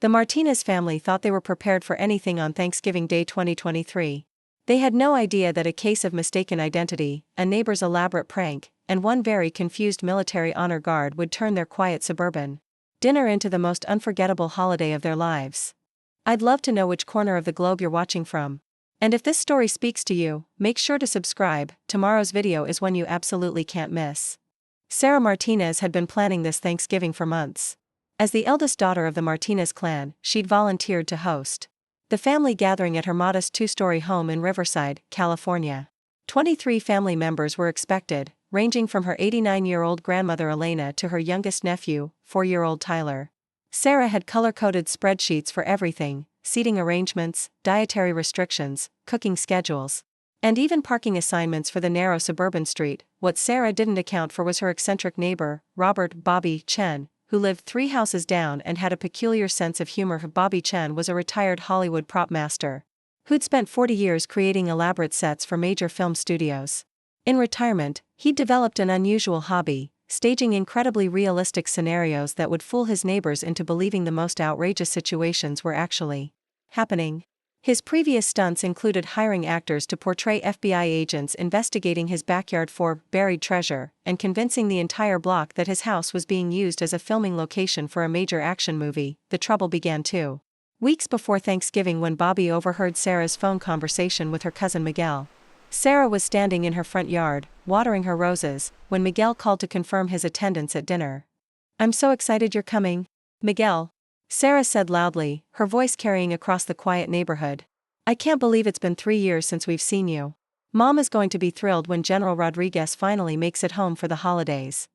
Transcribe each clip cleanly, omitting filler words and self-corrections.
The Martinez family thought they were prepared for anything on Thanksgiving Day 2023. They had no idea that a case of mistaken identity, a neighbor's elaborate prank, and one very confused military honor guard would turn their quiet suburban dinner into the most unforgettable holiday of their lives. I'd love to know which corner of the globe you're watching from. And if this story speaks to you, make sure to subscribe. Tomorrow's video is one you absolutely can't miss. Sarah Martinez had been planning this Thanksgiving for months. As the eldest daughter of the Martinez clan, she'd volunteered to host the family gathering at her modest two-story home in Riverside, California. 23 family members were expected, ranging from her 89-year-old grandmother Elena to her youngest nephew, 4-year-old Tyler. Sarah had color-coded spreadsheets for everything: seating arrangements, dietary restrictions, cooking schedules, and even parking assignments for the narrow suburban street. What Sarah didn't account for was her eccentric neighbor, Robert "Bobby" Chen, who lived 3 houses down and had a peculiar sense of humor. Bobby Chen was a retired Hollywood prop master who'd spent 40 years creating elaborate sets for major film studios. In retirement, he'd developed an unusual hobby: staging incredibly realistic scenarios that would fool his neighbors into believing the most outrageous situations were actually happening. His previous stunts included hiring actors to portray FBI agents investigating his backyard for buried treasure, and convincing the entire block that his house was being used as a filming location for a major action movie. The trouble began 2 weeks before Thanksgiving when Bobby overheard Sarah's phone conversation with her cousin Miguel. Sarah was standing in her front yard, watering her roses, when Miguel called to confirm his attendance at dinner. "I'm so excited you're coming, Miguel," Sarah said loudly, her voice carrying across the quiet neighborhood. "I can't believe it's been 3 years since we've seen you. Mom is going to be thrilled when General Rodriguez finally makes it home for the holidays."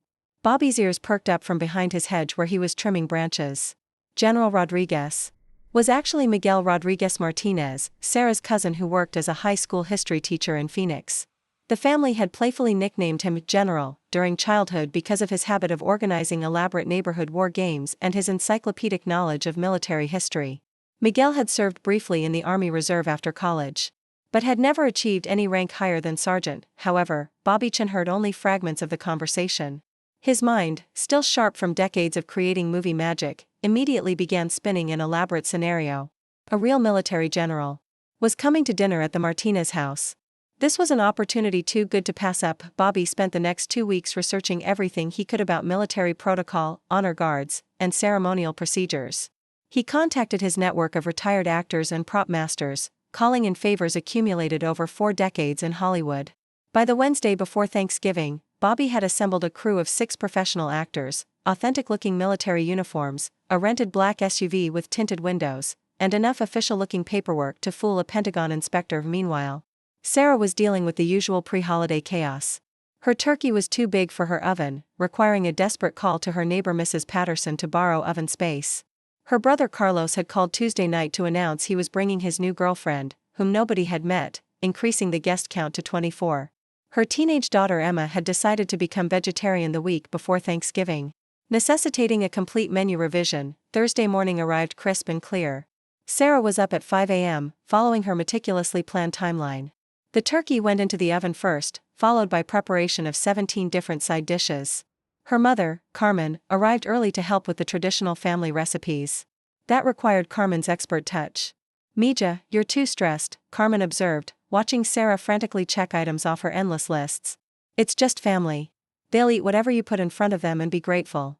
Bobby's ears perked up from behind his hedge where he was trimming branches. General Rodriguez was actually Miguel Rodriguez Martinez, Sarah's cousin who worked as a high school history teacher in Phoenix. The family had playfully nicknamed him General during childhood because of his habit of organizing elaborate neighborhood war games and his encyclopedic knowledge of military history. Miguel had served briefly in the Army Reserve after college, but had never achieved any rank higher than sergeant. However, Bobby Chen heard only fragments of the conversation. His mind, still sharp from decades of creating movie magic, immediately began spinning an elaborate scenario. A real military general was coming to dinner at the Martinez house. This was an opportunity too good to pass up. Bobby spent the next 2 weeks researching everything he could about military protocol, honor guards, and ceremonial procedures. He contacted his network of retired actors and prop masters, calling in favors accumulated over 4 decades in Hollywood. By the Wednesday before Thanksgiving, Bobby had assembled a crew of 6 professional actors, authentic-looking military uniforms, a rented black SUV with tinted windows, and enough official-looking paperwork to fool a Pentagon inspector. Meanwhile, Sarah was dealing with the usual pre-holiday chaos. Her turkey was too big for her oven, requiring a desperate call to her neighbor Mrs. Patterson to borrow oven space. Her brother Carlos had called Tuesday night to announce he was bringing his new girlfriend, whom nobody had met, increasing the guest count to 24. Her teenage daughter Emma had decided to become vegetarian the week before Thanksgiving, necessitating a complete menu revision. Thursday morning arrived crisp and clear. Sarah was up at 5 a.m., following her meticulously planned timeline. The turkey went into the oven first, followed by preparation of 17 different side dishes. Her mother, Carmen, arrived early to help with the traditional family recipes. That required Carmen's expert touch. "Mija, you're too stressed," Carmen observed, watching Sarah frantically check items off her endless lists. "It's just family. They'll eat whatever you put in front of them and be grateful."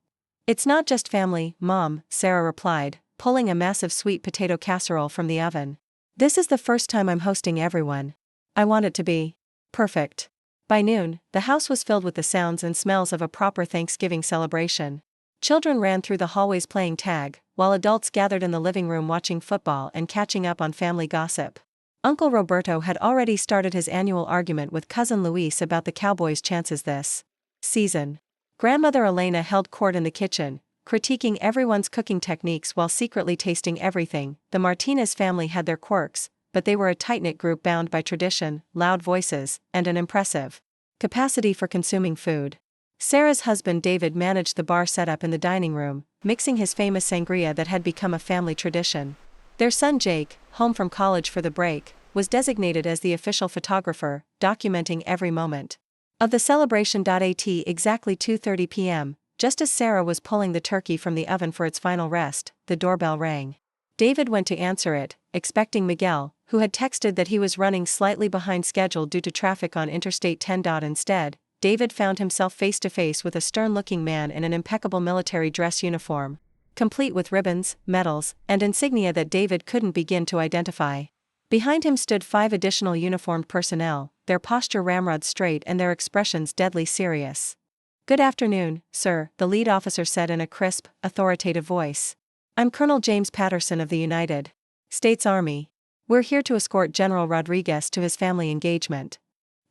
"It's not just family, Mom," Sarah replied, pulling a massive sweet potato casserole from the oven. "This is the first time I'm hosting everyone. I want it to be perfect." By noon, the house was filled with the sounds and smells of a proper Thanksgiving celebration. Children ran through the hallways playing tag, while adults gathered in the living room watching football and catching up on family gossip. Uncle Roberto had already started his annual argument with cousin Luis about the Cowboys' chances this season. Grandmother Elena held court in the kitchen, critiquing everyone's cooking techniques while secretly tasting everything. The Martinez family had their quirks, but they were a tight-knit group bound by tradition, loud voices, and an impressive capacity for consuming food. Sarah's husband David managed the bar setup in the dining room, mixing his famous sangria that had become a family tradition. Their son Jake, home from college for the break, was designated as the official photographer, documenting every moment of the celebration. At exactly 2:30 p.m., Just as Sarah was pulling the turkey from the oven for its final rest, the doorbell rang. David went to answer it, expecting Miguel, who had texted that he was running slightly behind schedule due to traffic on Interstate 10. Instead, David found himself face to face with a stern-looking man in an impeccable military dress uniform, complete with ribbons, medals, and insignia that David couldn't begin to identify. Behind him stood 5 additional uniformed personnel, their posture ramrod straight and their expressions deadly serious. "Good afternoon, sir," the lead officer said in a crisp, authoritative voice. "I'm Colonel James Patterson of the United States Army. We're here to escort General Rodriguez to his family engagement."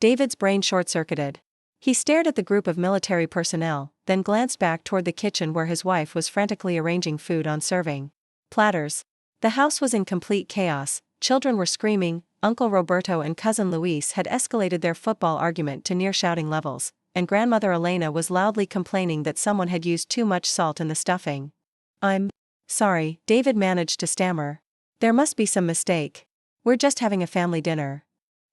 David's brain short-circuited. He stared at the group of military personnel, then glanced back toward the kitchen where his wife was frantically arranging food on serving platters. The house was in complete chaos. Children were screaming, Uncle Roberto and Cousin Luis had escalated their football argument to near shouting levels, and Grandmother Elena was loudly complaining that someone had used too much salt in the stuffing. "I'm sorry," David managed to stammer. "There must be some mistake. We're just having a family dinner."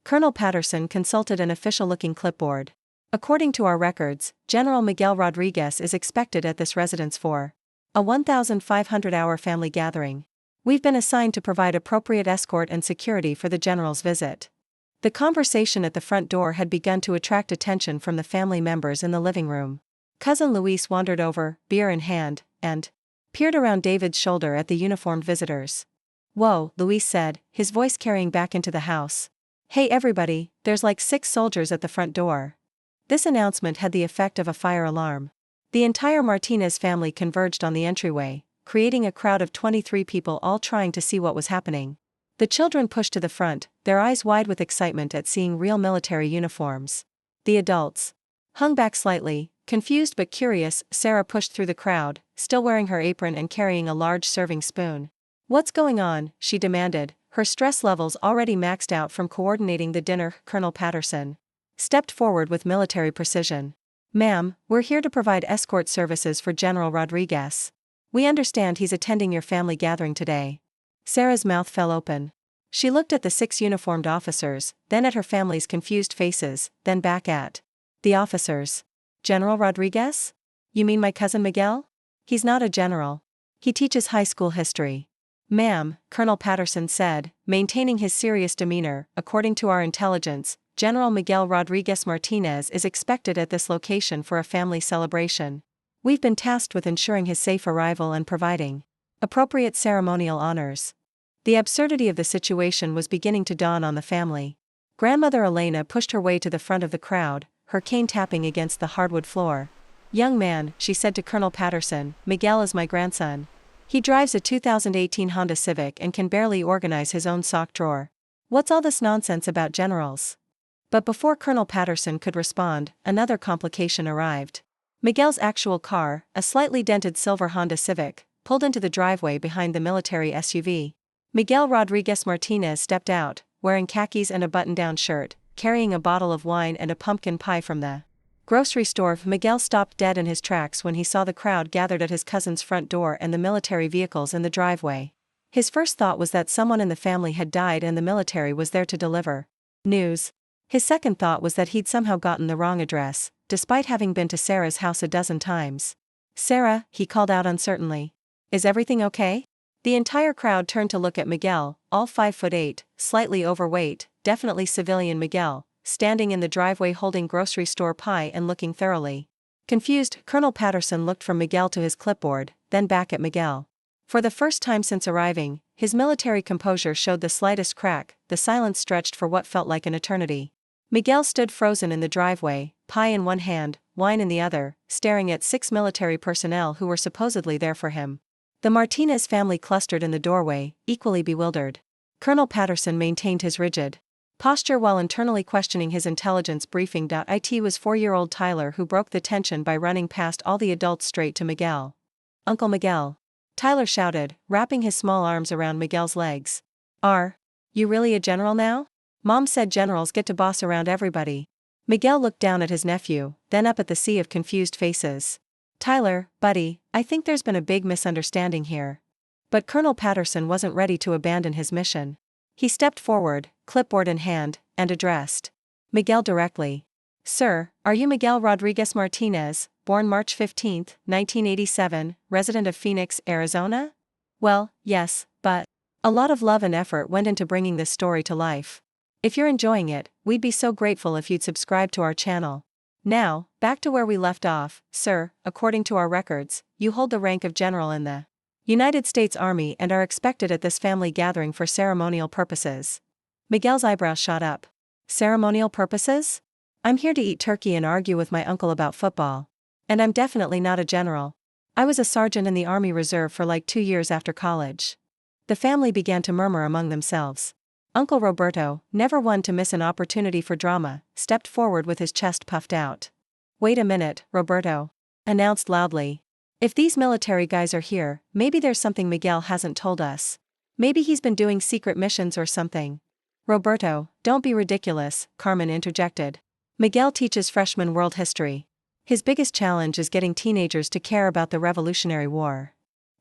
Colonel Patterson consulted an official-looking clipboard. "According to our records, General Miguel Rodriguez is expected at this residence for a 1,500-hour family gathering. We've been assigned to provide appropriate escort and security for the general's visit." The conversation at the front door had begun to attract attention from the family members in the living room. Cousin Luis wandered over, beer in hand, and peered around David's shoulder at the uniformed visitors. "Whoa," Luis said, his voice carrying back into the house. "Hey everybody, there's like 6 soldiers at the front door." This announcement had the effect of a fire alarm. The entire Martinez family converged on the entryway, creating a crowd of 23 people all trying to see what was happening. The children pushed to the front, their eyes wide with excitement at seeing real military uniforms. The adults hung back slightly, confused but curious. Sarah pushed through the crowd, still wearing her apron and carrying a large serving spoon. "What's going on?" she demanded, her stress levels already maxed out from coordinating the dinner. Colonel Patterson stepped forward with military precision. "Ma'am, we're here to provide escort services for General Rodriguez. We understand he's attending your family gathering today." Sarah's mouth fell open. She looked at the 6 uniformed officers, then at her family's confused faces, then back at the officers. "General Rodriguez? You mean my cousin Miguel? He's not a general. He teaches high school history." "Ma'am," Colonel Patterson said, maintaining his serious demeanor, "according to our intelligence, General Miguel Rodriguez Martinez is expected at this location for a family celebration. We've been tasked with ensuring his safe arrival and providing appropriate ceremonial honors." The absurdity of the situation was beginning to dawn on the family. Grandmother Elena pushed her way to the front of the crowd, her cane tapping against the hardwood floor. "Young man," she said to Colonel Patterson, "Miguel is my grandson. He drives a 2018 Honda Civic and can barely organize his own sock drawer. What's all this nonsense about generals?" But before Colonel Patterson could respond, another complication arrived. Miguel's actual car, a slightly dented silver Honda Civic, pulled into the driveway behind the military SUV. Miguel Rodriguez Martinez stepped out, wearing khakis and a button-down shirt, carrying a bottle of wine and a pumpkin pie from the grocery store. Miguel stopped dead in his tracks when he saw the crowd gathered at his cousin's front door and the military vehicles in the driveway. His first thought was that someone in the family had died and the military was there to deliver news. His second thought was that he'd somehow gotten the wrong address, despite having been to Sarah's house a dozen times. "Sarah," he called out uncertainly. "Is everything okay?" The entire crowd turned to look at Miguel, all 5'8", slightly overweight, definitely civilian Miguel, standing in the driveway holding grocery store pie and looking thoroughly confused. Colonel Patterson looked from Miguel to his clipboard, then back at Miguel. For the first time since arriving, his military composure showed the slightest crack. The silence stretched for what felt like an eternity. Miguel stood frozen in the driveway, pie in one hand, wine in the other, staring at 6 military personnel who were supposedly there for him. The Martinez family clustered in the doorway, equally bewildered. Colonel Patterson maintained his rigid posture while internally questioning his intelligence briefing. It was 4-year-old Tyler who broke the tension by running past all the adults straight to Miguel. "Uncle Miguel!" Tyler shouted, wrapping his small arms around Miguel's legs. "Are you really a general now? Mom said generals get to boss around everybody." Miguel looked down at his nephew, then up at the sea of confused faces. "Tyler, buddy, I think there's been a big misunderstanding here." But Colonel Patterson wasn't ready to abandon his mission. He stepped forward, clipboard in hand, and addressed Miguel directly. "Sir, are you Miguel Rodriguez Martinez, born March 15, 1987, resident of Phoenix, Arizona? Well, yes, but a lot of love and effort went into bringing this story to life. If you're enjoying it, we'd be so grateful if you'd subscribe to our channel. Now, back to where we left off. Sir, according to our records, you hold the rank of general in the United States Army and are expected at this family gathering for ceremonial purposes. Miguel's eyebrows shot up. Ceremonial purposes? I'm here to eat turkey and argue with my uncle about football. And I'm definitely not a general. I was a sergeant in the Army Reserve for like 2 years after college. The family began to murmur among themselves. Uncle Roberto, never one to miss an opportunity for drama, stepped forward with his chest puffed out. Wait a minute, Roberto. Announced loudly. If these military guys are here, maybe there's something Miguel hasn't told us. Maybe he's been doing secret missions or something. Roberto, don't be ridiculous, Carmen interjected. Miguel teaches freshmen world history. His biggest challenge is getting teenagers to care about the Revolutionary War.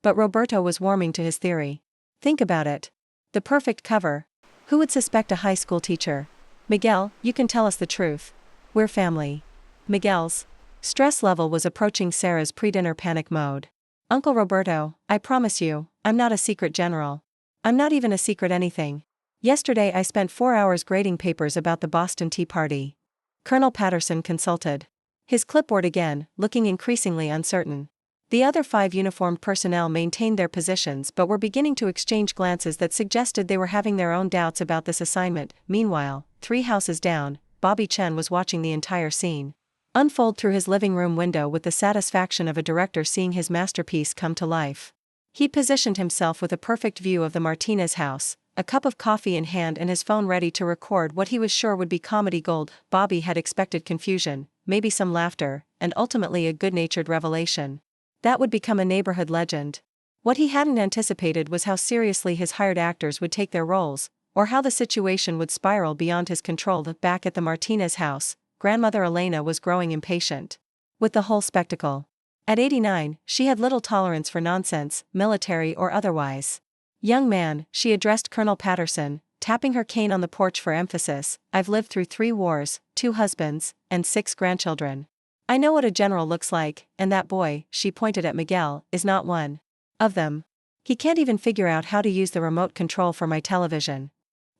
But Roberto was warming to his theory. Think about it. The perfect cover. Who would suspect a high school teacher? Miguel, you can tell us the truth. We're family. Miguel's stress level was approaching Sarah's pre-dinner panic mode. Uncle Roberto, I promise you, I'm not a secret general. I'm not even a secret anything. Yesterday I spent 4 hours grading papers about the Boston Tea Party. Colonel Patterson consulted his clipboard again, looking increasingly uncertain. The other 5 uniformed personnel maintained their positions but were beginning to exchange glances that suggested they were having their own doubts about this assignment. Meanwhile, 3 houses down, Bobby Chen was watching the entire scene unfold through his living room window with the satisfaction of a director seeing his masterpiece come to life. He'd positioned himself with a perfect view of the Martinez house, a cup of coffee in hand and his phone ready to record what he was sure would be comedy gold. Bobby had expected confusion, maybe some laughter, and ultimately a good-natured revelation. That would become a neighborhood legend. What he hadn't anticipated was how seriously his hired actors would take their roles, or how the situation would spiral beyond his control. Back at the Martinez house, grandmother Elena was growing impatient with the whole spectacle. At 89, she had little tolerance for nonsense, military or otherwise. Young man, she addressed Colonel Patterson, tapping her cane on the porch for emphasis, I've lived through 3 wars, 2 husbands, and 6 grandchildren. I know what a general looks like, and that boy, she pointed at Miguel, is not one of them. He can't even figure out how to use the remote control for my television.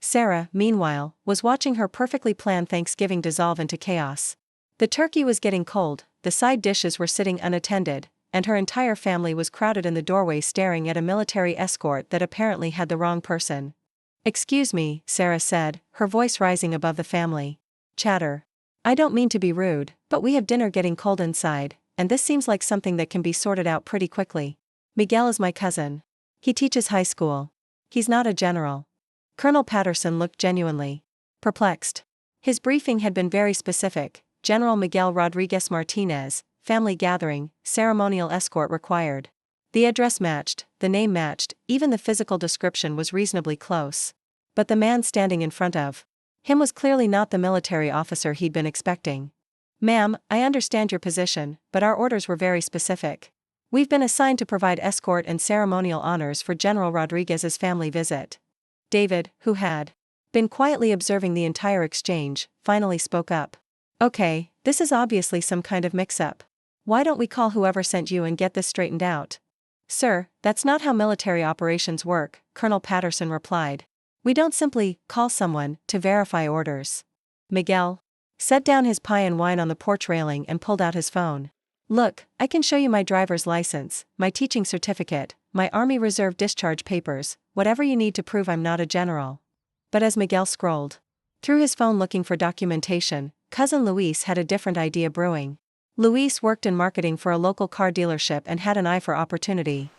Sarah, meanwhile, was watching her perfectly planned Thanksgiving dissolve into chaos. The turkey was getting cold, the side dishes were sitting unattended, and her entire family was crowded in the doorway staring at a military escort that apparently had the wrong person. Excuse me, Sarah said, her voice rising above the family chatter. I don't mean to be rude, but we have dinner getting cold inside, and this seems like something that can be sorted out pretty quickly. Miguel is my cousin. He teaches high school. He's not a general. Colonel Patterson looked genuinely perplexed. His briefing had been very specific. General Miguel Rodriguez Martinez, family gathering, ceremonial escort required. The address matched, the name matched, even the physical description was reasonably close. But the man standing in front of him was clearly not the military officer he'd been expecting. Ma'am, I understand your position, but our orders were very specific. We've been assigned to provide escort and ceremonial honors for General Rodriguez's family visit. David, who had been quietly observing the entire exchange, finally spoke up. Okay, this is obviously some kind of mix-up. Why don't we call whoever sent you and get this straightened out? Sir, that's not how military operations work, Colonel Patterson replied. We don't simply call someone to verify orders. Miguel set down his pie and wine on the porch railing and pulled out his phone. Look, I can show you my driver's license, my teaching certificate, my Army Reserve discharge papers, whatever you need to prove I'm not a general. But as Miguel scrolled through his phone looking for documentation, cousin Luis had a different idea brewing. Luis worked in marketing for a local car dealership and had an eye for opportunity.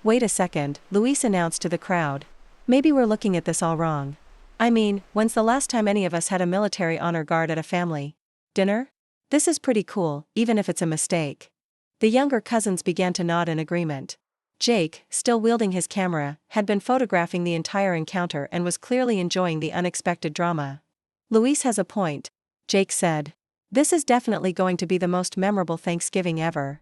Wait a second, Luis announced to the crowd. Maybe we're looking at this all wrong. I mean, when's the last time any of us had a military honor guard at a family dinner? This is pretty cool, even if it's a mistake. The younger cousins began to nod in agreement. Jake, still wielding his camera, had been photographing the entire encounter and was clearly enjoying the unexpected drama. Luis has a point, Jake said. This is definitely going to be the most memorable Thanksgiving ever.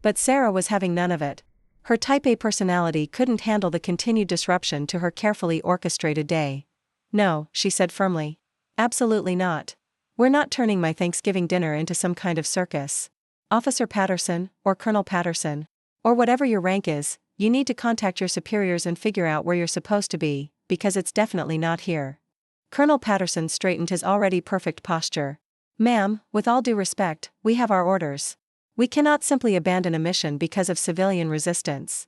But Sarah was having none of it. Her Type A personality couldn't handle the continued disruption to her carefully orchestrated day. No, she said firmly. Absolutely not. We're not turning my Thanksgiving dinner into some kind of circus. Officer Patterson, or Colonel Patterson. Or whatever your rank is, you need to contact your superiors and figure out where you're supposed to be, because it's definitely not here. Colonel Patterson straightened his already perfect posture. Ma'am, with all due respect, we have our orders. We cannot simply abandon a mission because of civilian resistance.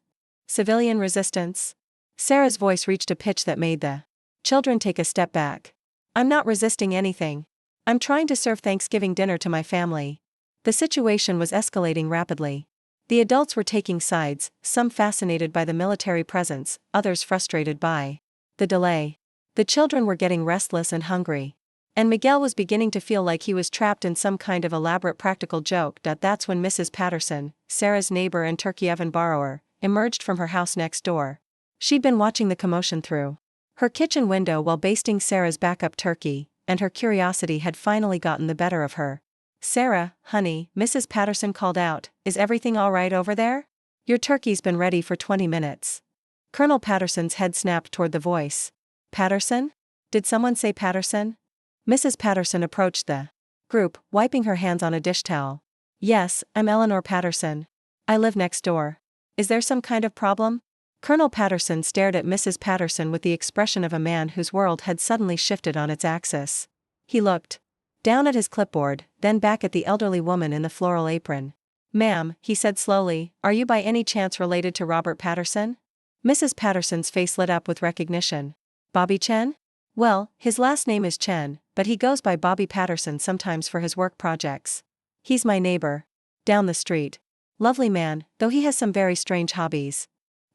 Civilian resistance? Sarah's voice reached a pitch that made the children take a step back. I'm not resisting anything. I'm trying to serve Thanksgiving dinner to my family. The situation was escalating rapidly. The adults were taking sides, some fascinated by the military presence, others frustrated by the delay. The children were getting restless and hungry. And Miguel was beginning to feel like he was trapped in some kind of elaborate practical joke. That's when Mrs. Patterson, Sarah's neighbor and turkey oven borrower, emerged from her house next door. She'd been watching the commotion through her kitchen window while basting Sarah's backup turkey, and her curiosity had finally gotten the better of her. Sarah, honey, Mrs. Patterson called out, is everything all right over there? Your turkey's been ready for 20 minutes. Colonel Patterson's head snapped toward the voice. Patterson? Did someone say Patterson? Mrs. Patterson approached the group, wiping her hands on a dish towel. Yes, I'm Eleanor Patterson. I live next door. Is there some kind of problem? Colonel Patterson stared at Mrs. Patterson with the expression of a man whose world had suddenly shifted on its axis. He looked down at his clipboard, then back at the elderly woman in the floral apron. Ma'am, he said slowly, are you by any chance related to Robert Patterson? Mrs. Patterson's face lit up with recognition. Bobby Chen? Well, his last name is Chen, but he goes by Bobby Patterson sometimes for his work projects. He's my neighbor. Down the street. Lovely man, though he has some very strange hobbies.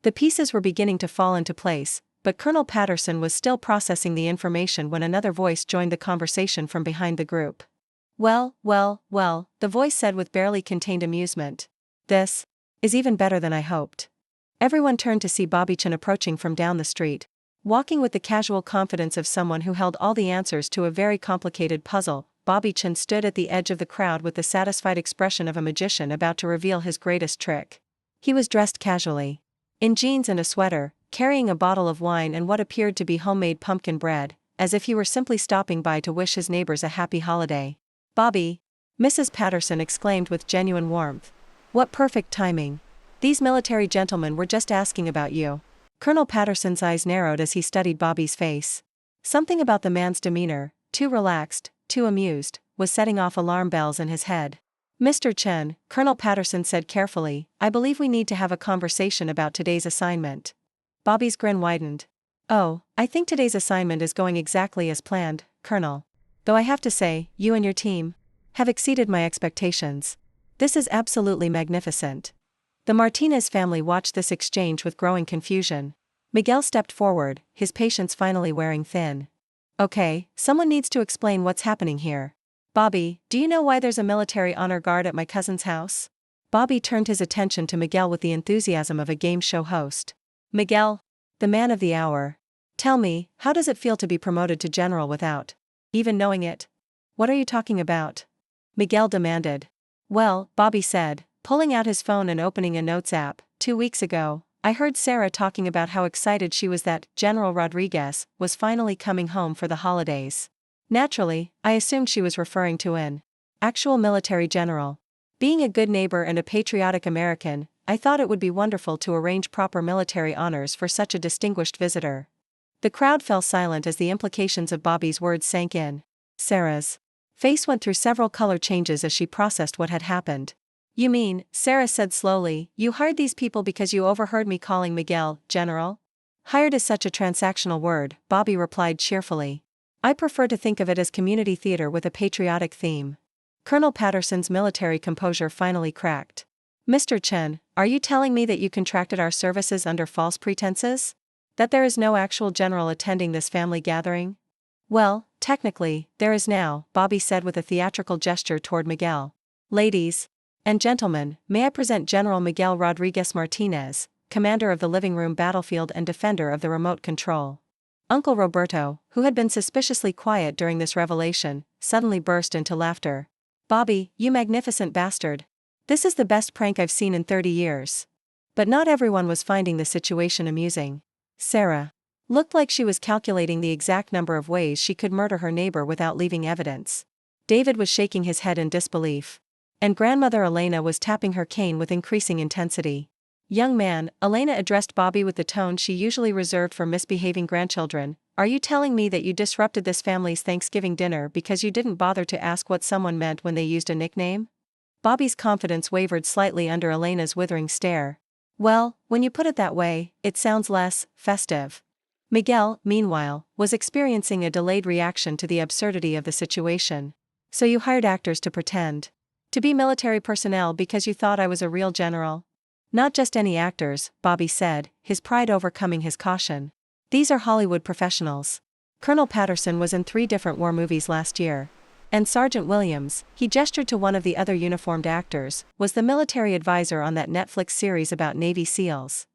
The pieces were beginning to fall into place, but Colonel Patterson was still processing the information when another voice joined the conversation from behind the group. Well, the voice said with barely contained amusement. This is even better than I hoped. Everyone turned to see Bobby Chen approaching from down the street, walking with the casual confidence of someone who held all the answers to a very complicated puzzle. Bobby Chen stood at the edge of the crowd with the satisfied expression of a magician about to reveal his greatest trick. He was dressed casually, in jeans and a sweater, carrying a bottle of wine and what appeared to be homemade pumpkin bread, as if he were simply stopping by to wish his neighbors a happy holiday. Bobby! Mrs. Patterson exclaimed with genuine warmth. What perfect timing. These military gentlemen were just asking about you. Colonel Patterson's eyes narrowed as he studied Bobby's face. Something about the man's demeanor, too relaxed, too amused, was setting off alarm bells in his head. Mr. Chen, Colonel Patterson said carefully, I believe we need to have a conversation about today's assignment. Bobby's grin widened. Oh, I think today's assignment is going exactly as planned, Colonel. Though I have to say, you and your team have exceeded my expectations. This is absolutely magnificent. The Martinez family watched this exchange with growing confusion. Miguel stepped forward, his patience finally wearing thin. Okay, someone needs to explain what's happening here. Bobby, do you know why there's a military honor guard at my cousin's house? Bobby turned his attention to Miguel with the enthusiasm of a game show host. Miguel, the man of the hour. Tell me, how does it feel to be promoted to general without even knowing it? What are you talking about? Miguel demanded. Well, Bobby said, pulling out his phone and opening a notes app, 2 weeks ago, I heard Sarah talking about how excited she was that General Rodriguez was finally coming home for the holidays. Naturally, I assumed she was referring to an actual military general. Being a good neighbor and a patriotic American, I thought it would be wonderful to arrange proper military honors for such a distinguished visitor. The crowd fell silent as the implications of Bobby's words sank in. Sarah's face went through several color changes as she processed what had happened. You mean, Sarah said slowly, you hired these people because you overheard me calling Miguel, General? Hired is such a transactional word, Bobby replied cheerfully. I prefer to think of it as community theater with a patriotic theme. Colonel Patterson's military composure finally cracked. Mr. Chen, are you telling me that you contracted our services under false pretenses? That there is no actual general attending this family gathering? Well, technically, there is now, Bobby said with a theatrical gesture toward Miguel. Ladies and gentlemen, may I present General Miguel Rodriguez Martinez, commander of the living room battlefield and defender of the remote control. Uncle Roberto, who had been suspiciously quiet during this revelation, suddenly burst into laughter. Bobby, you magnificent bastard. This is the best prank I've seen in 30 years. But not everyone was finding the situation amusing. Sarah looked like she was calculating the exact number of ways she could murder her neighbor without leaving evidence. David was shaking his head in disbelief. And grandmother Elena was tapping her cane with increasing intensity. Young man, Elena addressed Bobby with the tone she usually reserved for misbehaving grandchildren, are you telling me that you disrupted this family's Thanksgiving dinner because you didn't bother to ask what someone meant when they used a nickname? Bobby's confidence wavered slightly under Elena's withering stare. Well, when you put it that way, it sounds less festive. Miguel, meanwhile, was experiencing a delayed reaction to the absurdity of the situation. So you hired actors to pretend to be military personnel because you thought I was a real general? Not just any actors, Bobby said, his pride overcoming his caution. These are Hollywood professionals. Colonel Patterson was in 3 different war movies last year. And Sergeant Williams, he gestured to one of the other uniformed actors, was the military advisor on that Netflix series about Navy SEALs.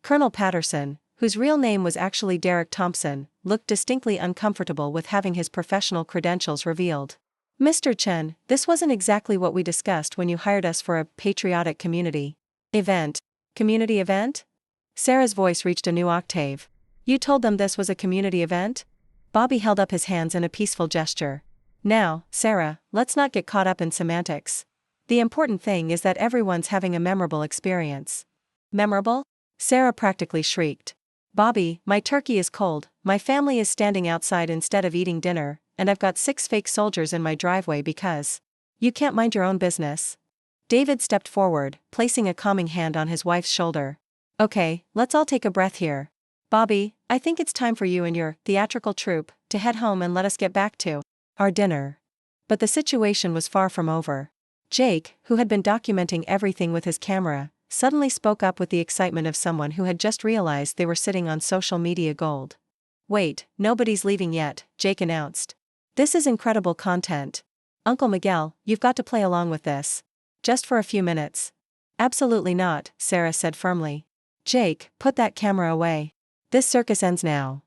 Colonel Patterson, whose real name was actually Derek Thompson, looked distinctly uncomfortable with having his professional credentials revealed. Mr. Chen, this wasn't exactly what we discussed when you hired us for a patriotic community event. Community event? Sarah's voice reached a new octave. You told them this was a community event? Bobby held up his hands in a peaceful gesture. Now, Sarah, let's not get caught up in semantics. The important thing is that everyone's having a memorable experience. Memorable? Sarah practically shrieked. Bobby, my turkey is cold, my family is standing outside instead of eating dinner, and I've got 6 fake soldiers in my driveway because you can't mind your own business. David stepped forward, placing a calming hand on his wife's shoulder. Okay, let's all take a breath here. Bobby, I think it's time for you and your theatrical troupe to head home and let us get back to our dinner. But the situation was far from over. Jake, who had been documenting everything with his camera, suddenly spoke up with the excitement of someone who had just realized they were sitting on social media gold. Wait, nobody's leaving yet, Jake announced. This is incredible content. Uncle Miguel, you've got to play along with this. Just for a few minutes. Absolutely not, Sarah said firmly. Jake, put that camera away. This circus ends now.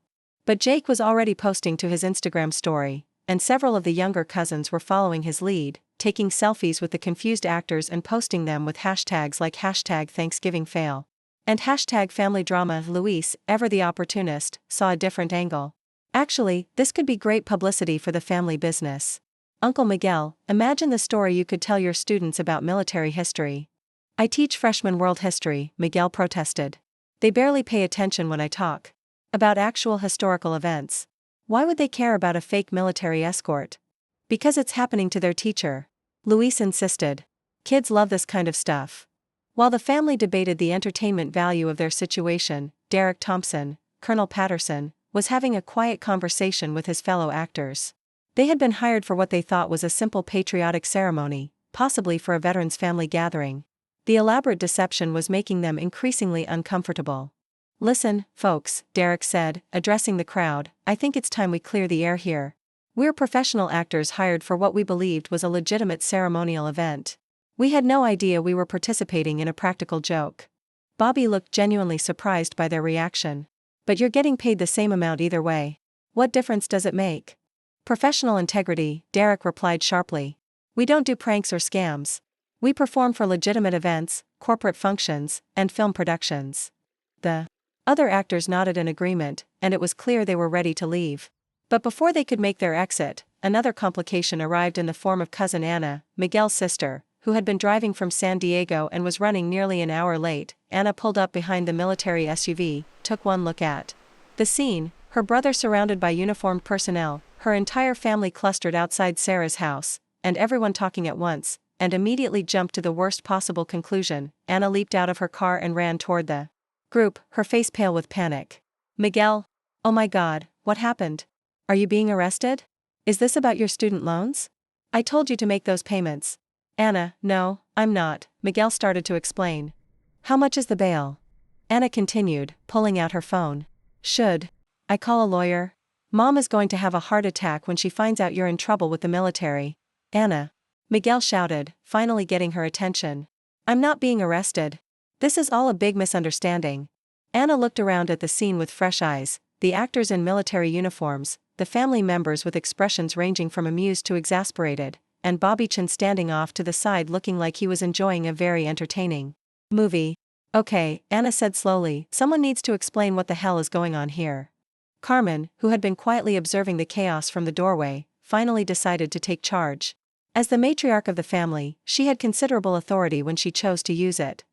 But Jake was already posting to his Instagram story, and several of the younger cousins were following his lead, taking selfies with the confused actors and posting them with hashtags like #ThanksgivingFail and #FamilyDrama. Luis, ever the opportunist, saw a different angle. Actually, this could be great publicity for the family business. Uncle Miguel, imagine the story you could tell your students about military history. I teach freshman world history, Miguel protested. They barely pay attention when I talk about actual historical events. Why would they care about a fake military escort? Because it's happening to their teacher. Luis insisted. Kids love this kind of stuff. While the family debated the entertainment value of their situation, Derek Thompson, Colonel Patterson, was having a quiet conversation with his fellow actors. They had been hired for what they thought was a simple patriotic ceremony, possibly for a veterans' family gathering. The elaborate deception was making them increasingly uncomfortable. Listen, folks, Derek said, addressing the crowd, I think it's time we clear the air here. We're professional actors hired for what we believed was a legitimate ceremonial event. We had no idea we were participating in a practical joke. Bobby looked genuinely surprised by their reaction. But you're getting paid the same amount either way. What difference does it make? Professional integrity, Derek replied sharply. We don't do pranks or scams. We perform for legitimate events, corporate functions, and film productions. The other actors nodded in agreement, and it was clear they were ready to leave. But before they could make their exit, another complication arrived in the form of cousin Anna, Miguel's sister, who had been driving from San Diego and was running nearly an hour late. Anna pulled up behind the military SUV, took one look at the scene, her brother surrounded by uniformed personnel, her entire family clustered outside Sarah's house, and everyone talking at once, and immediately jumped to the worst possible conclusion. Anna leaped out of her car and ran toward the group, her face pale with panic. Miguel? Oh my God, what happened? Are you being arrested? Is this about your student loans? I told you to make those payments. Anna, no, I'm not, Miguel started to explain. How much is the bail? Anna continued, pulling out her phone. Should I call a lawyer? Mom is going to have a heart attack when she finds out you're in trouble with the military. Anna. Miguel shouted, finally getting her attention. I'm not being arrested. This is all a big misunderstanding. Anna looked around at the scene with fresh eyes, the actors in military uniforms, the family members with expressions ranging from amused to exasperated, and Bobby Chen standing off to the side looking like he was enjoying a very entertaining movie. Okay, Anna said slowly, someone needs to explain what the hell is going on here. Carmen, who had been quietly observing the chaos from the doorway, finally decided to take charge. As the matriarch of the family, she had considerable authority when she chose to use it.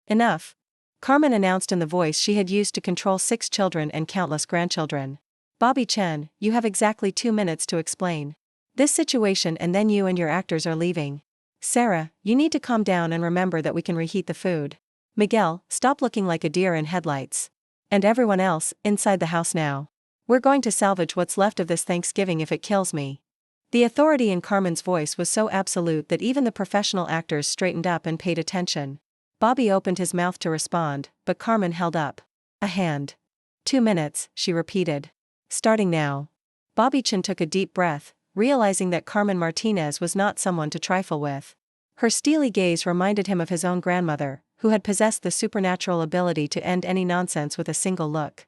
Enough, Carmen announced in the voice she had used to control 6 children and countless grandchildren. Bobby Chen, you have exactly 2 minutes to explain this situation, and then you and your actors are leaving. Sarah, you need to calm down and remember that we can reheat the food. Miguel, stop looking like a deer in headlights. And everyone else, inside the house now. We're going to salvage what's left of this Thanksgiving if it kills me. The authority in Carmen's voice was so absolute that even the professional actors straightened up and paid attention. Bobby opened his mouth to respond, but Carmen held up a hand. 2 minutes, she repeated. Starting now. Bobby Chen took a deep breath, realizing that Carmen Martinez was not someone to trifle with. Her steely gaze reminded him of his own grandmother, who had possessed the supernatural ability to end any nonsense with a single look.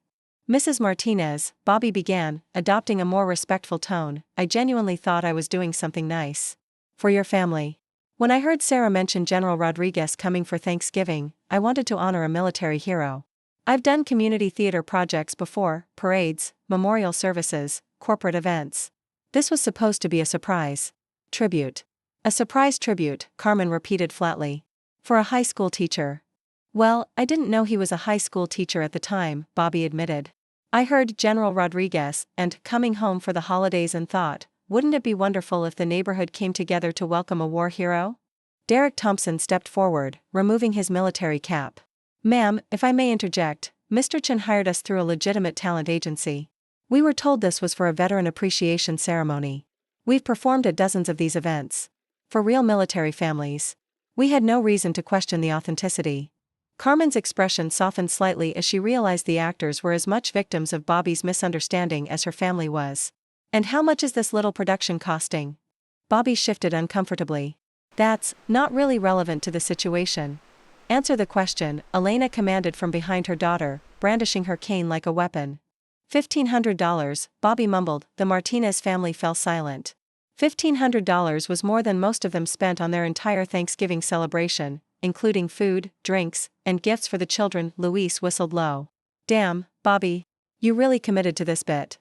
Mrs. Martinez, Bobby began, adopting a more respectful tone, I genuinely thought I was doing something nice. For your family. When I heard Sarah mention General Rodriguez coming for Thanksgiving, I wanted to honor a military hero. I've done community theater projects before, parades, memorial services, corporate events. This was supposed to be a surprise tribute. A surprise tribute, Carmen repeated flatly. For a high school teacher. Well, I didn't know he was a high school teacher at the time, Bobby admitted. I heard General Rodriguez and coming home for the holidays and thought, wouldn't it be wonderful if the neighborhood came together to welcome a war hero? Derek Thompson stepped forward, removing his military cap. Ma'am, if I may interject, Mr. Chen hired us through a legitimate talent agency. We were told this was for a veteran appreciation ceremony. We've performed at dozens of these events. For real military families. We had no reason to question the authenticity. Carmen's expression softened slightly as she realized the actors were as much victims of Bobby's misunderstanding as her family was. And how much is this little production costing? Bobby shifted uncomfortably. That's not really relevant to the situation. Answer the question, Elena commanded from behind her daughter, brandishing her cane like a weapon. $1,500, Bobby mumbled. The Martinez family fell silent. $1,500 was more than most of them spent on their entire Thanksgiving celebration, including food, drinks, and gifts for the children. Luis whistled low. Damn, Bobby. You really committed to this bit.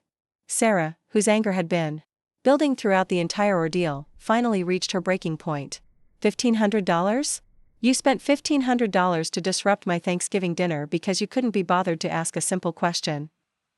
Sarah, whose anger had been building throughout the entire ordeal, finally reached her breaking point. $1,500? You spent $1,500 to disrupt my Thanksgiving dinner because you couldn't be bothered to ask a simple question.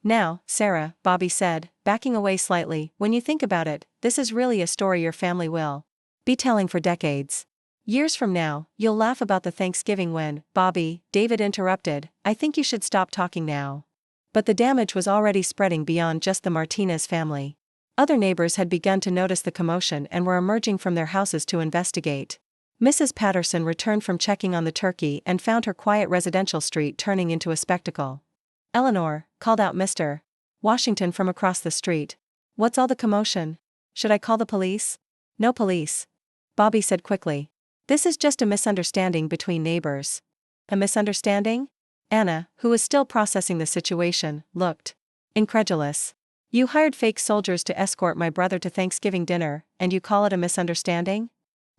Now, Sarah, Bobby said, backing away slightly, when you think about it, this is really a story your family will be telling for decades. Years from now, you'll laugh about the Thanksgiving when, Bobby, David interrupted, I think you should stop talking now. But the damage was already spreading beyond just the Martinez family. Other neighbors had begun to notice the commotion and were emerging from their houses to investigate. Mrs. Patterson returned from checking on the turkey and found her quiet residential street turning into a spectacle. Eleanor, called out Mr. Washington from across the street. What's all the commotion? Should I call the police? No police. Bobby said quickly. This is just a misunderstanding between neighbors. A misunderstanding? Anna, who was still processing the situation, looked incredulous. You hired fake soldiers to escort my brother to Thanksgiving dinner, and you call it a misunderstanding?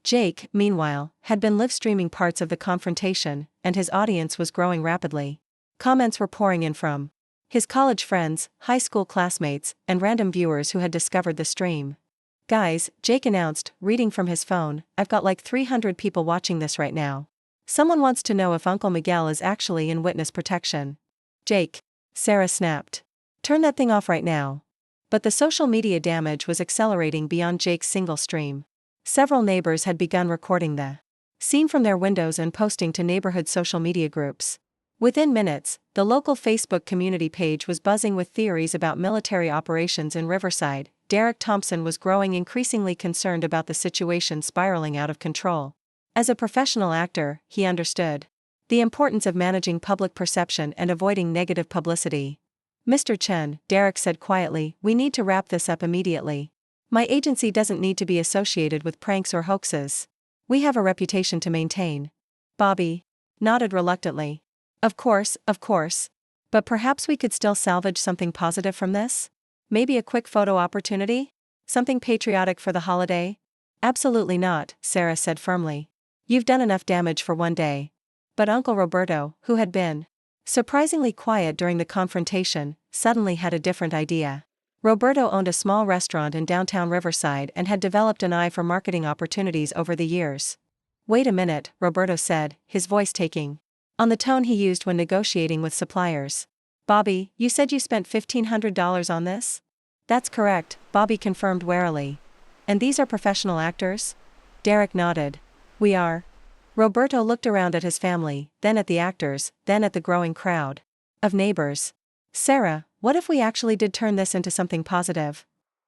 Jake, meanwhile, had been live streaming parts of the confrontation, and his audience was growing rapidly. Comments were pouring in from his college friends, high school classmates, and random viewers who had discovered the stream. Guys, Jake announced, reading from his phone, I've got like 300 people watching this right now. Someone wants to know if Uncle Miguel is actually in witness protection. Jake. Sarah snapped. Turn that thing off right now. But the social media damage was accelerating beyond Jake's single stream. Several neighbors had begun recording the scene from their windows and posting to neighborhood social media groups. Within minutes, the local Facebook community page was buzzing with theories about military operations in Riverside. Derek Thompson was growing increasingly concerned about the situation spiraling out of control. As a professional actor, he understood the importance of managing public perception and avoiding negative publicity. Mr. Chen, Derek said quietly, we need to wrap this up immediately. My agency doesn't need to be associated with pranks or hoaxes. We have a reputation to maintain. Bobby nodded reluctantly. Of course. But perhaps we could still salvage something positive from this? Maybe a quick photo opportunity? Something patriotic for the holiday? Absolutely not, Sarah said firmly. You've done enough damage for one day. But Uncle Roberto, who had been surprisingly quiet during the confrontation, suddenly had a different idea. Roberto owned a small restaurant in downtown Riverside and had developed an eye for marketing opportunities over the years. "Wait a minute," Roberto said, his voice taking on the tone he used when negotiating with suppliers. "Bobby, you said you spent $1,500 on this?" "That's correct," Bobby confirmed warily. "And these are professional actors?" Derek nodded. "We are." Roberto looked around at his family, then at the actors, then at the growing crowd of neighbors. "Sarah, what if we actually did turn this into something positive?"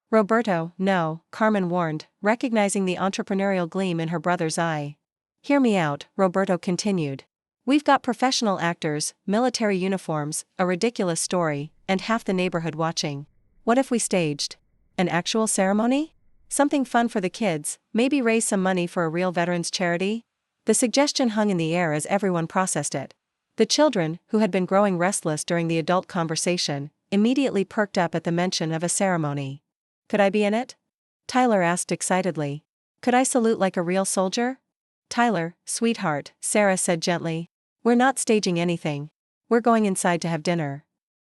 "Roberto, no," Carmen warned, recognizing the entrepreneurial gleam in her brother's eye. "Hear me out," Roberto continued. "We've got professional actors, military uniforms, a ridiculous story, and half the neighborhood watching. What if we staged an actual ceremony? Something fun for the kids, maybe raise some money for a real veterans charity?" The suggestion hung in the air as everyone processed it. The children, who had been growing restless during the adult conversation, immediately perked up at the mention of a ceremony. "Could I be in it?" Tyler asked excitedly. "Could I salute like a real soldier?" "Tyler, sweetheart," Sarah said gently. "We're not staging anything. We're going inside to have dinner."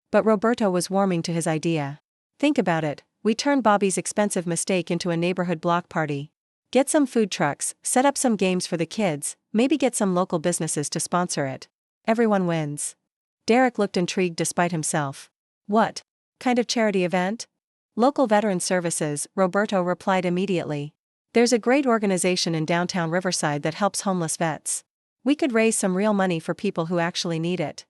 But Roberto was warming to his idea. "Think about it, we turn Bobby's expensive mistake into a neighborhood block party. Get some food trucks, set up some games for the kids, maybe get some local businesses to sponsor it. Everyone wins." Derek looked intrigued despite himself. "What kind of charity event?" "Local veteran services," Roberto replied immediately. "There's a great organization in downtown Riverside that helps homeless vets. We could raise some real money for people who actually need it."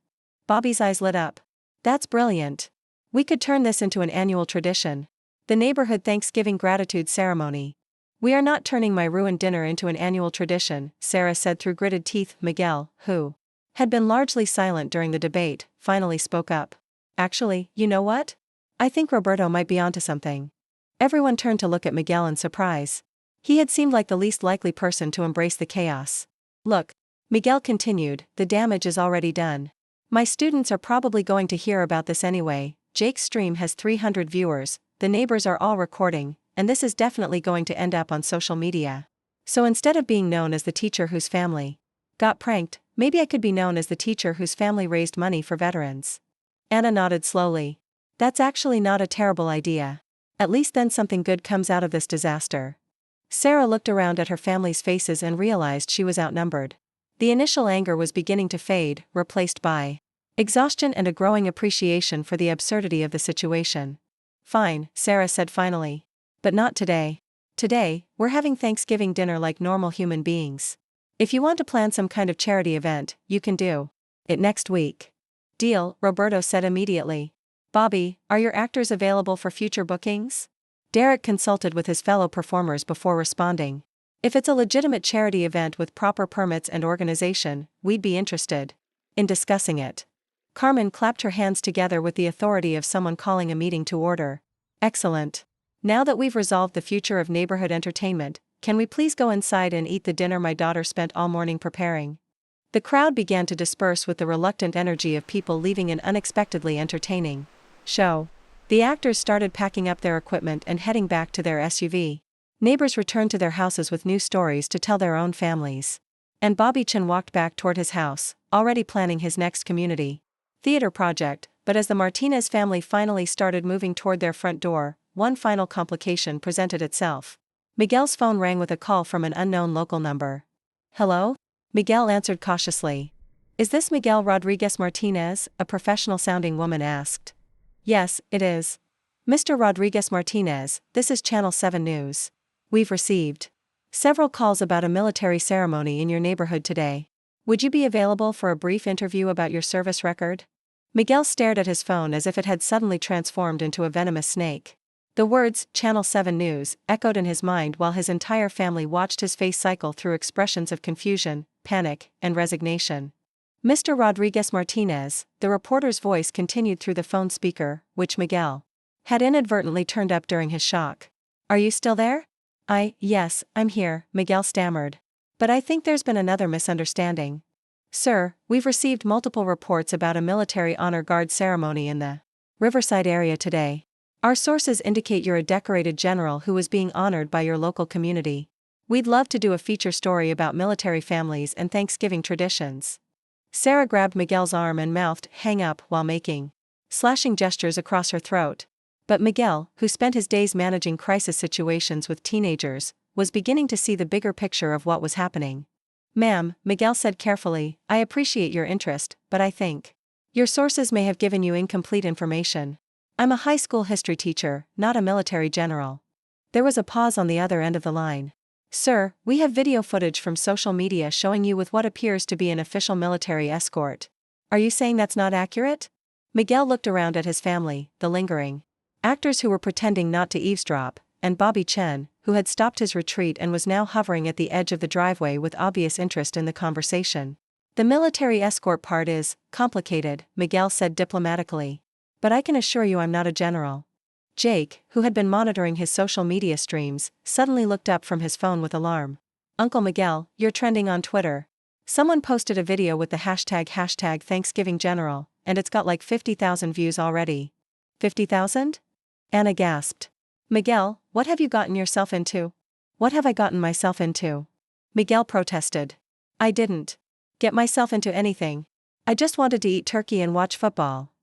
Bobby's eyes lit up. "That's brilliant. We could turn this into an annual tradition. The neighborhood Thanksgiving gratitude ceremony." "We are not turning my ruined dinner into an annual tradition," Sarah said through gritted teeth. Miguel, who had been largely silent during the debate, finally spoke up. "Actually, you know what? I think Roberto might be onto something." Everyone turned to look at Miguel in surprise. He had seemed like the least likely person to embrace the chaos. "Look," Miguel continued, "the damage is already done. My students are probably going to hear about this anyway. Jake's stream has 300 viewers, the neighbors are all recording, and this is definitely going to end up on social media. So instead of being known as the teacher whose family got pranked, maybe I could be known as the teacher whose family raised money for veterans." Anna nodded slowly. "That's actually not a terrible idea. At least then something good comes out of this disaster." Sarah looked around at her family's faces and realized she was outnumbered. The initial anger was beginning to fade, replaced by exhaustion and a growing appreciation for the absurdity of the situation. "Fine," Sarah said finally. "But not today. Today, we're having Thanksgiving dinner like normal human beings. If you want to plan some kind of charity event, you can do it next week." "Deal," Roberto said immediately. "Bobby, are your actors available for future bookings?" Derek consulted with his fellow performers before responding. "If it's a legitimate charity event with proper permits and organization, we'd be interested in discussing it." Carmen clapped her hands together with the authority of someone calling a meeting to order. "Excellent. Now that we've resolved the future of neighborhood entertainment, can we please go inside and eat the dinner my daughter spent all morning preparing?" The crowd began to disperse with the reluctant energy of people leaving an unexpectedly entertaining show. The actors started packing up their equipment and heading back to their SUV. Neighbors returned to their houses with new stories to tell their own families. And Bobby Chin walked back toward his house, already planning his next community theater project. But as the Martinez family finally started moving toward their front door, one final complication presented itself. Miguel's phone rang with a call from an unknown local number. "Hello?" Miguel answered cautiously. "Is this Miguel Rodriguez Martinez?" a professional-sounding woman asked. "Yes, it is. Mr. Rodriguez Martinez, this is Channel 7 News. We've received several calls about a military ceremony in your neighborhood today. Would you be available for a brief interview about your service record?" Miguel stared at his phone as if it had suddenly transformed into a venomous snake. The words, Channel 7 News, echoed in his mind while his entire family watched his face cycle through expressions of confusion, panic, and resignation. "Mr. Rodriguez Martinez," the reporter's voice continued through the phone speaker, which Miguel had inadvertently turned up during his shock. "Are you still there?" Yes, I'm here," Miguel stammered. "But I think there's been another misunderstanding. Sir, we've received multiple reports about a military honor guard ceremony in the Riverside area today. Our sources indicate you're a decorated general who was being honored by your local community. We'd love to do a feature story about military families and Thanksgiving traditions." Sarah grabbed Miguel's arm and mouthed, "Hang up," while making slashing gestures across her throat. But Miguel, who spent his days managing crisis situations with teenagers, was beginning to see the bigger picture of what was happening. "Ma'am," Miguel said carefully, "I appreciate your interest, but I think your sources may have given you incomplete information. I'm a high school history teacher, not a military general." There was a pause on the other end of the line. "Sir, we have video footage from social media showing you with what appears to be an official military escort. Are you saying that's not accurate?" Miguel looked around at his family, the lingering actors who were pretending not to eavesdrop, and Bobby Chen, who had stopped his retreat and was now hovering at the edge of the driveway with obvious interest in the conversation. "The military escort part is complicated," Miguel said diplomatically. "But I can assure you I'm not a general." Jake, who had been monitoring his social media streams, suddenly looked up from his phone with alarm. "Uncle Miguel, you're trending on Twitter. Someone posted a video with the hashtag Thanksgiving General, and it's got like 50,000 views already." 50,000? Anna gasped. "Miguel, what have you gotten yourself into?" "What have I gotten myself into?" Miguel protested. "I didn't get myself into anything. I just wanted to eat turkey and watch football."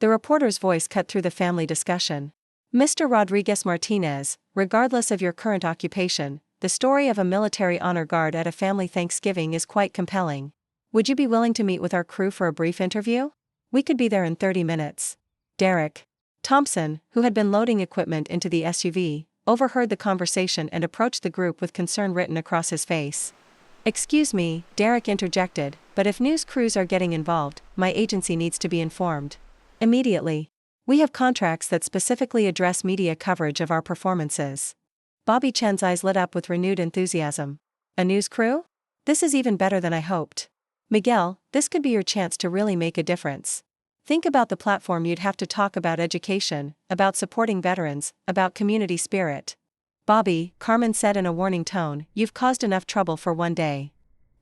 The reporter's voice cut through the family discussion. "Mr. Rodriguez Martinez, regardless of your current occupation, the story of a military honor guard at a family Thanksgiving is quite compelling. Would you be willing to meet with our crew for a brief interview? We could be there in 30 minutes. Derek Thompson, who had been loading equipment into the SUV, overheard the conversation and approached the group with concern written across his face. "Excuse me," Derek interjected, "but if news crews are getting involved, my agency needs to be informed immediately. We have contracts that specifically address media coverage of our performances." Bobby Chen's eyes lit up with renewed enthusiasm. "A news crew? This is even better than I hoped. Miguel, this could be your chance to really make a difference. Think about the platform you'd have to talk about education, about supporting veterans, about community spirit." "Bobby," Carmen said in a warning tone, "you've caused enough trouble for one day."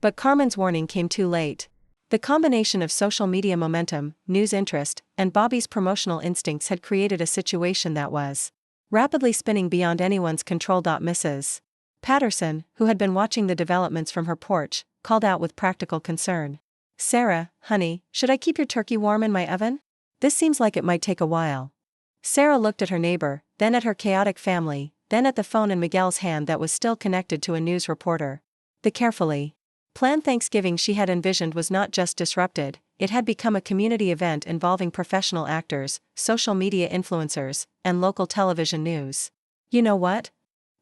But Carmen's warning came too late. The combination of social media momentum, news interest, and Bobby's promotional instincts had created a situation that was rapidly spinning beyond anyone's control. Mrs. Patterson, who had been watching the developments from her porch, called out with practical concern. "Sarah, honey, should I keep your turkey warm in my oven? This seems like it might take a while." Sarah looked at her neighbor, then at her chaotic family, then at the phone in Miguel's hand that was still connected to a news reporter. The carefully planned Thanksgiving she had envisioned was not just disrupted, it had become a community event involving professional actors, social media influencers, and local television news. "You know what?"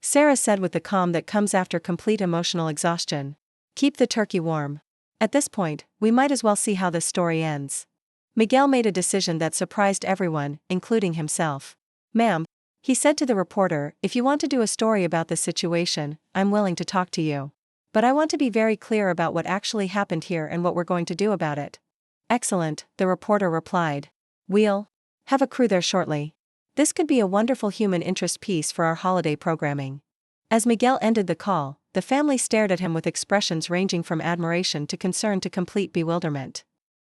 Sarah said with the calm that comes after complete emotional exhaustion. "Keep the turkey warm. At this point, we might as well see how this story ends." Miguel made a decision that surprised everyone, including himself. "Ma'am," he said to the reporter, "if you want to do a story about this situation, I'm willing to talk to you. But I want to be very clear about what actually happened here and what we're going to do about it." "Excellent," the reporter replied. "We'll have a crew there shortly. This could be a wonderful human interest piece for our holiday programming." As Miguel ended the call, the family stared at him with expressions ranging from admiration to concern to complete bewilderment.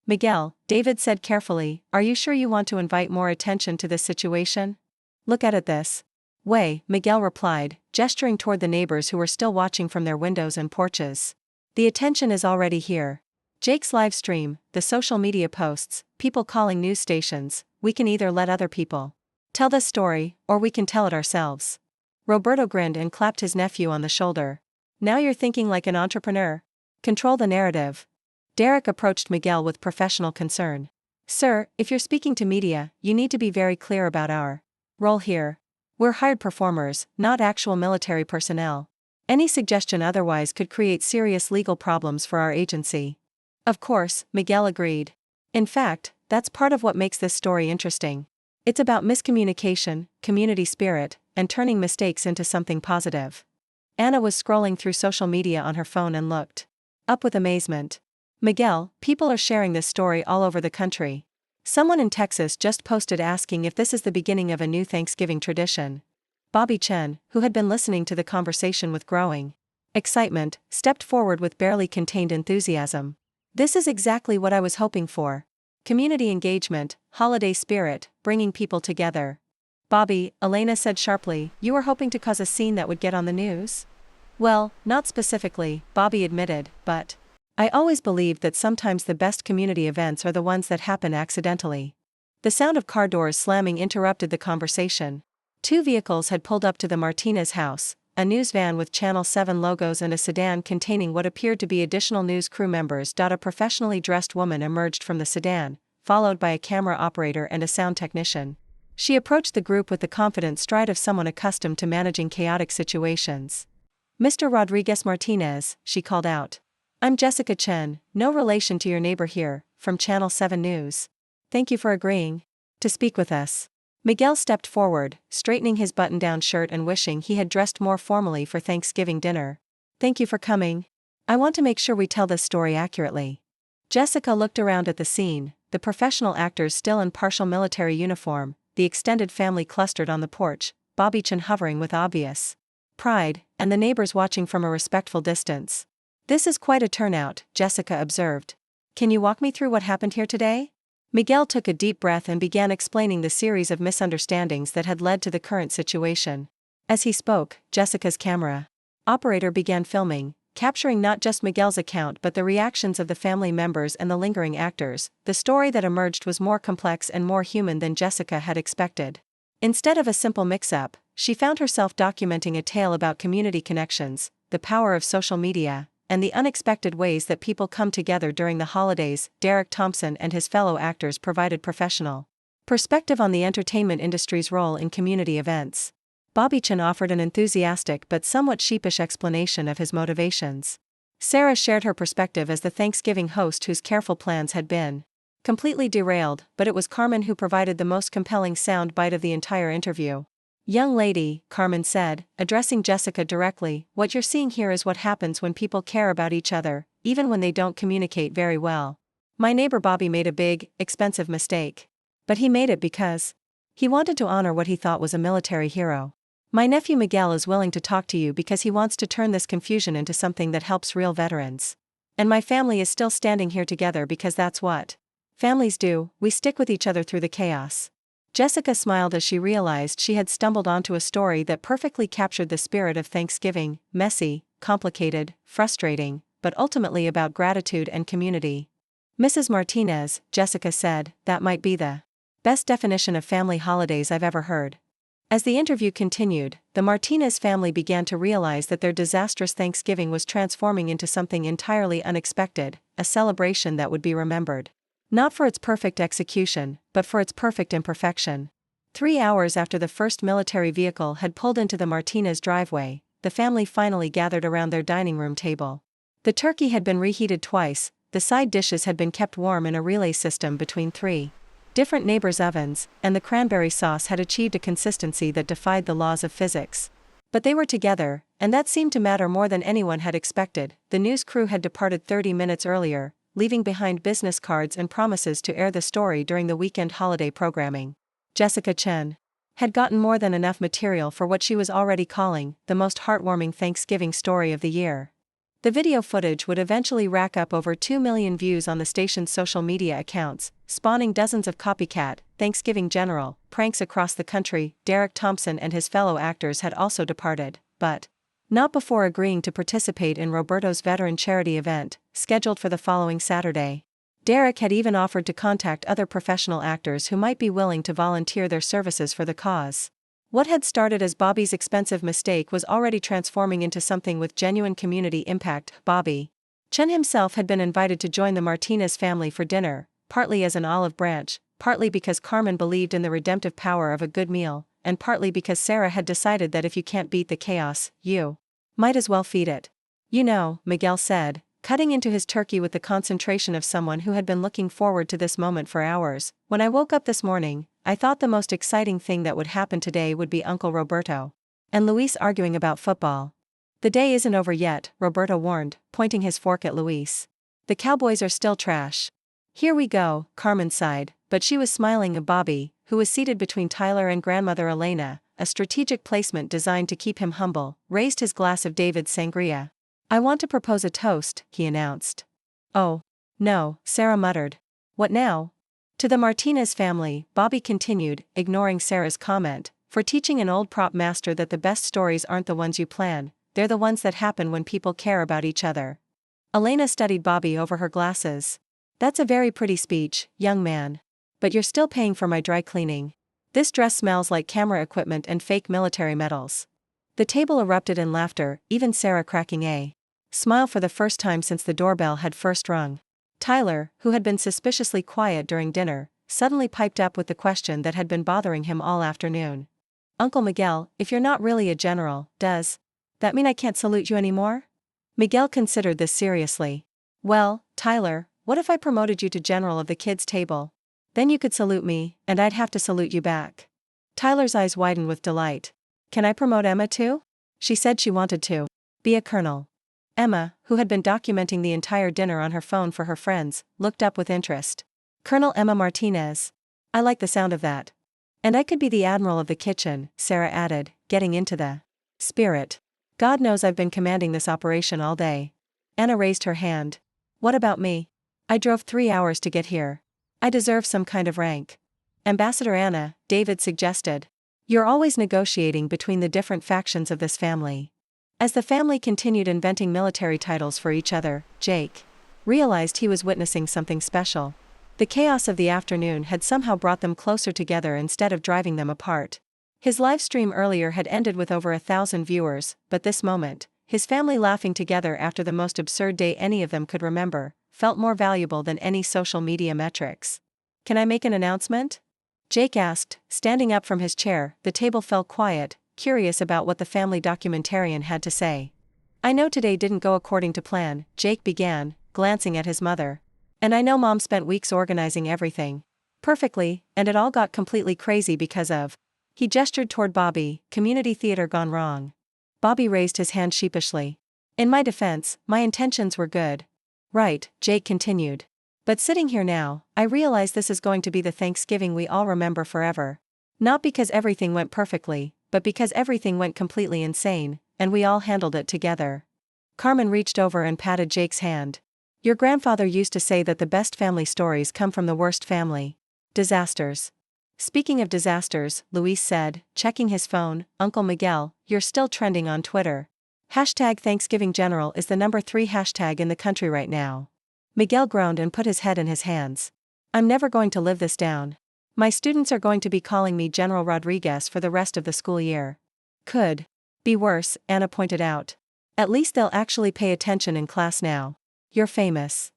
"Miguel," David said carefully, "are you sure you want to invite more attention to this situation? Look at it this way," Miguel replied, gesturing toward the neighbors who were still watching from their windows and porches. "The attention is already here. Jake's live stream, the social media posts, people calling news stations. We can either let other people tell this story, or we can tell it ourselves." Roberto grinned and clapped his nephew on the shoulder. "Now you're thinking like an entrepreneur. Control the narrative." Derek approached Miguel with professional concern. "Sir, if you're speaking to media, you need to be very clear about our role here. We're hired performers, not actual military personnel. Any suggestion otherwise could create serious legal problems for our agency." "Of course," Miguel agreed. "In fact, that's part of what makes this story interesting. It's about miscommunication, community spirit, and turning mistakes into something positive." Anna was scrolling through social media on her phone and looked up with amazement. "Miguel, people are sharing this story all over the country. Someone in Texas just posted asking if this is the beginning of a new Thanksgiving tradition." Bobby Chen, who had been listening to the conversation with growing excitement, stepped forward with barely contained enthusiasm. "This is exactly what I was hoping for. Community engagement, holiday spirit, bringing people together." "Bobby," Elena said sharply, "you were hoping to cause a scene that would get on the news?" "Well, not specifically," Bobby admitted, "but I always believed that sometimes the best community events are the ones that happen accidentally." The sound of car doors slamming interrupted the conversation. Two vehicles had pulled up to the Martinez house, a news van with Channel 7 logos and a sedan containing what appeared to be additional news crew members. A professionally dressed woman emerged from the sedan, followed by a camera operator and a sound technician. She approached the group with the confident stride of someone accustomed to managing chaotic situations. "Mr. Rodriguez Martinez," she called out. "I'm Jessica Chen, no relation to your neighbor here, from Channel 7 News. Thank you for agreeing to speak with us." Miguel stepped forward, straightening his button-down shirt and wishing he had dressed more formally for Thanksgiving dinner. "Thank you for coming. I want to make sure we tell this story accurately." Jessica looked around at the scene, the professional actors still in partial military uniform, the extended family clustered on the porch, Bobby Chen hovering with obvious pride, and the neighbors watching from a respectful distance. "This is quite a turnout," Jessica observed. "Can you walk me through what happened here today?" Miguel took a deep breath and began explaining the series of misunderstandings that had led to the current situation. As he spoke, Jessica's camera operator began filming, capturing not just Miguel's account but the reactions of the family members and the lingering actors. The story that emerged was more complex and more human than Jessica had expected. Instead of a simple mix-up, she found herself documenting a tale about community connections, the power of social media, and the unexpected ways that people come together during the holidays. Derek Thompson and his fellow actors provided professional perspective on the entertainment industry's role in community events. Bobby Chen offered an enthusiastic but somewhat sheepish explanation of his motivations. Sarah shared her perspective as the Thanksgiving host whose careful plans had been completely derailed, but it was Carmen who provided the most compelling sound bite of the entire interview. "Young lady," Carmen said, addressing Jessica directly, "what you're seeing here is what happens when people care about each other, even when they don't communicate very well. My neighbor Bobby made a big, expensive mistake. But he made it because he wanted to honor what he thought was a military hero. My nephew Miguel is willing to talk to you because he wants to turn this confusion into something that helps real veterans. And my family is still standing here together because that's what families do, we stick with each other through the chaos." Jessica smiled as she realized she had stumbled onto a story that perfectly captured the spirit of Thanksgiving: messy, complicated, frustrating, but ultimately about gratitude and community. "Mrs. Martinez," Jessica said, "that might be the best definition of family holidays I've ever heard." As the interview continued, the Martinez family began to realize that their disastrous Thanksgiving was transforming into something entirely unexpected, a celebration that would be remembered. Not for its perfect execution, but for its perfect imperfection. 3 hours after the first military vehicle had pulled into the Martinez driveway, the family finally gathered around their dining room table. The turkey had been reheated twice, the side dishes had been kept warm in a relay system between 3 different neighbors' ovens, and the cranberry sauce had achieved a consistency that defied the laws of physics. But they were together, and that seemed to matter more than anyone had expected. The news crew had departed 30 minutes earlier, leaving behind business cards and promises to air the story during the weekend holiday programming. Jessica Chen had gotten more than enough material for what she was already calling the most heartwarming Thanksgiving story of the year. The video footage would eventually rack up over 2 million views on the station's social media accounts, spawning dozens of copycat Thanksgiving general pranks across the country. Derek Thompson and his fellow actors had also departed, but not before agreeing to participate in Roberto's veteran charity event, scheduled for the following Saturday. Derek had even offered to contact other professional actors who might be willing to volunteer their services for the cause. What had started as Bobby's expensive mistake was already transforming into something with genuine community impact. Bobby Chen himself had been invited to join the Martinez family for dinner, partly as an olive branch, partly because Carmen believed in the redemptive power of a good meal, and partly because Sarah had decided that if you can't beat the chaos, you might as well feed it. "You know," Miguel said, cutting into his turkey with the concentration of someone who had been looking forward to this moment for hours, "when I woke up this morning, I thought the most exciting thing that would happen today would be Uncle Roberto and Luis arguing about football." "The day isn't over yet," Roberto warned, pointing his fork at Luis. "The Cowboys are still trash." "Here we go," Carmen sighed, but she was smiling at Bobby, who was seated between Tyler and grandmother Elena, a strategic placement designed to keep him humble, raised his glass of David's sangria. "I want to propose a toast," he announced. "Oh. No," Sarah muttered. "What now?" "To the Martinez family," Bobby continued, ignoring Sarah's comment, "for teaching an old prop master that the best stories aren't the ones you plan, they're the ones that happen when people care about each other." Elena studied Bobby over her glasses. "That's a very pretty speech, young man. But you're still paying for my dry cleaning. This dress smells like camera equipment and fake military medals. The table erupted in laughter, even Sarah cracking a smile for the first time since the doorbell had first rung. Tyler, who had been suspiciously quiet during dinner, suddenly piped up with the question that had been bothering him all afternoon. Uncle Miguel, if you're not really a general, does that mean I can't salute you anymore? Miguel considered this seriously. Well, Tyler, what if I promoted you to general of the kids' table? Then you could salute me, and I'd have to salute you back. Tyler's eyes widened with delight. Can I promote Emma too? She said she wanted to be a colonel. Emma, who had been documenting the entire dinner on her phone for her friends, looked up with interest. Colonel Emma Martinez. I like the sound of that. And I could be the admiral of the kitchen, Sarah added, getting into the spirit. God knows I've been commanding this operation all day. Anna raised her hand. What about me? I drove 3 hours to get here. I deserve some kind of rank. Ambassador Anna, David suggested. You're always negotiating between the different factions of this family. As the family continued inventing military titles for each other, Jake realized he was witnessing something special. The chaos of the afternoon had somehow brought them closer together instead of driving them apart. His live stream earlier had ended with over 1,000 viewers, but this moment, his family laughing together after the most absurd day any of them could remember, felt more valuable than any social media metrics. Can I make an announcement? Jake asked, standing up from his chair. The table fell quiet, curious about what the family documentarian had to say. I know today didn't go according to plan, Jake began, glancing at his mother. And I know Mom spent weeks organizing everything perfectly, and it all got completely crazy because of. He gestured toward Bobby, community theater gone wrong. Bobby raised his hand sheepishly. In my defense, my intentions were good. Right, Jake continued. But sitting here now, I realize this is going to be the Thanksgiving we all remember forever. Not because everything went perfectly, but because everything went completely insane, and we all handled it together. Carmen reached over and patted Jake's hand. Your grandfather used to say that the best family stories come from the worst family disasters. Speaking of disasters, Luis said, checking his phone, Uncle Miguel, you're still trending on Twitter. #Thanksgiving General is the #3 hashtag in the country right now. Miguel groaned and put his head in his hands. I'm never going to live this down. My students are going to be calling me General Rodriguez for the rest of the school year. Could be worse, Anna pointed out. At least they'll actually pay attention in class now. You're famous.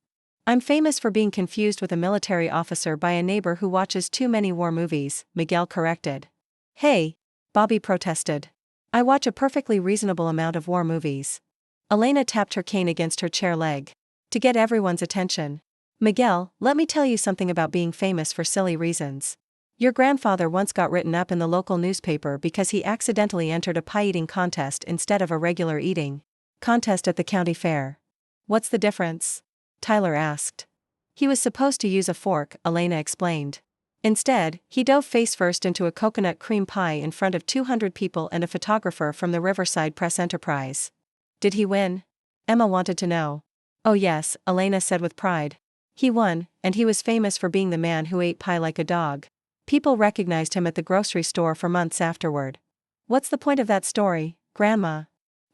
I'm famous for being confused with a military officer by a neighbor who watches too many war movies, Miguel corrected. Hey, Bobby protested. I watch a perfectly reasonable amount of war movies. Elena tapped her cane against her chair leg. To get everyone's attention. Miguel, let me tell you something about being famous for silly reasons. Your grandfather once got written up in the local newspaper because he accidentally entered a pie-eating contest instead of a regular eating contest at the county fair. What's the difference? Tyler asked. He was supposed to use a fork, Elena explained. Instead, he dove face-first into a coconut cream pie in front of 200 people and a photographer from the Riverside Press Enterprise. Did he win? Emma wanted to know. Oh yes, Elena said with pride. He won, and he was famous for being the man who ate pie like a dog. People recognized him at the grocery store for months afterward. What's the point of that story, Grandma?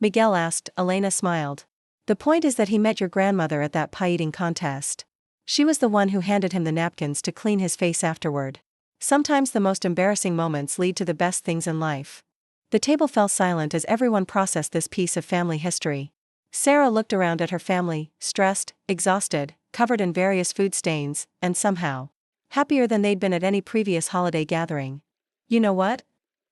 Miguel asked. Elena smiled. The point is that he met your grandmother at that pie-eating contest. She was the one who handed him the napkins to clean his face afterward. Sometimes the most embarrassing moments lead to the best things in life. The table fell silent as everyone processed this piece of family history. Sarah looked around at her family, stressed, exhausted, covered in various food stains, and somehow happier than they'd been at any previous holiday gathering. You know what?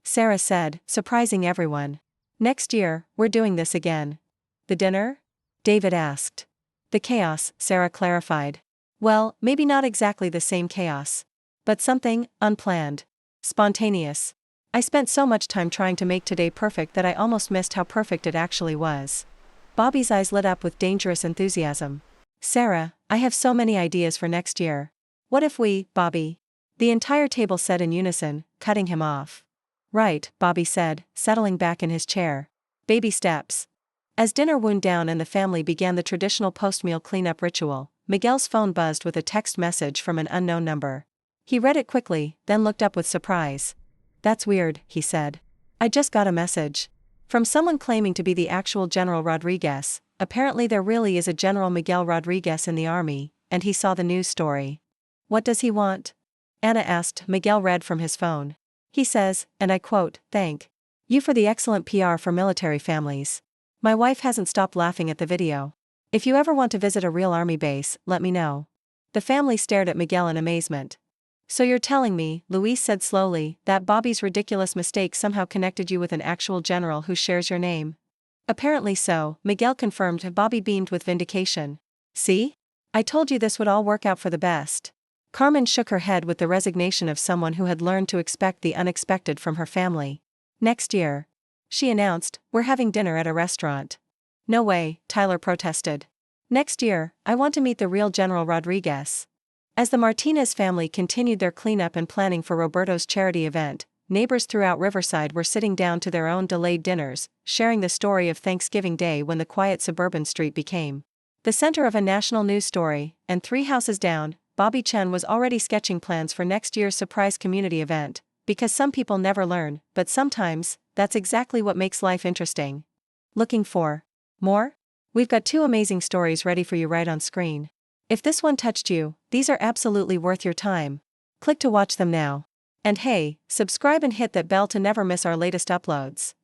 Sarah said, surprising everyone. Next year, we're doing this again. The dinner? David asked. The chaos, Sarah clarified. Well, maybe not exactly the same chaos. But something unplanned. Spontaneous. I spent so much time trying to make today perfect that I almost missed how perfect it actually was. Bobby's eyes lit up with dangerous enthusiasm. Sarah, I have so many ideas for next year. What if we, Bobby? The entire table said in unison, cutting him off. Right, Bobby said, settling back in his chair. Baby steps. As dinner wound down and the family began the traditional post-meal cleanup ritual, Miguel's phone buzzed with a text message from an unknown number. He read it quickly, then looked up with surprise. That's weird, he said. I just got a message. From someone claiming to be the actual General Rodriguez. Apparently there really is a General Miguel Rodriguez in the army, and he saw the news story. What does he want? Anna asked. Miguel read from his phone. He says, and I quote, "Thank you for the excellent PR for military families. My wife hasn't stopped laughing at the video. If you ever want to visit a real army base, let me know." The family stared at Miguel in amazement. "So you're telling me," Luis said slowly, "that Bobby's ridiculous mistake somehow connected you with an actual general who shares your name?" "Apparently so," Miguel confirmed. Bobby beamed with vindication. "See? I told you this would all work out for the best." Carmen shook her head with the resignation of someone who had learned to expect the unexpected from her family. "Next year," she announced, "we're having dinner at a restaurant." "No way," Tyler protested. "Next year, I want to meet the real General Rodriguez." As the Martinez family continued their cleanup and planning for Roberto's charity event, neighbors throughout Riverside were sitting down to their own delayed dinners, sharing the story of Thanksgiving Day when the quiet suburban street became the center of a national news story, and 3 houses down, Bobby Chen was already sketching plans for next year's surprise community event, because some people never learn, but sometimes, that's exactly what makes life interesting. Looking for more? We've got 2 amazing stories ready for you right on screen. If this one touched you, these are absolutely worth your time. Click to watch them now. And hey, subscribe and hit that bell to never miss our latest uploads.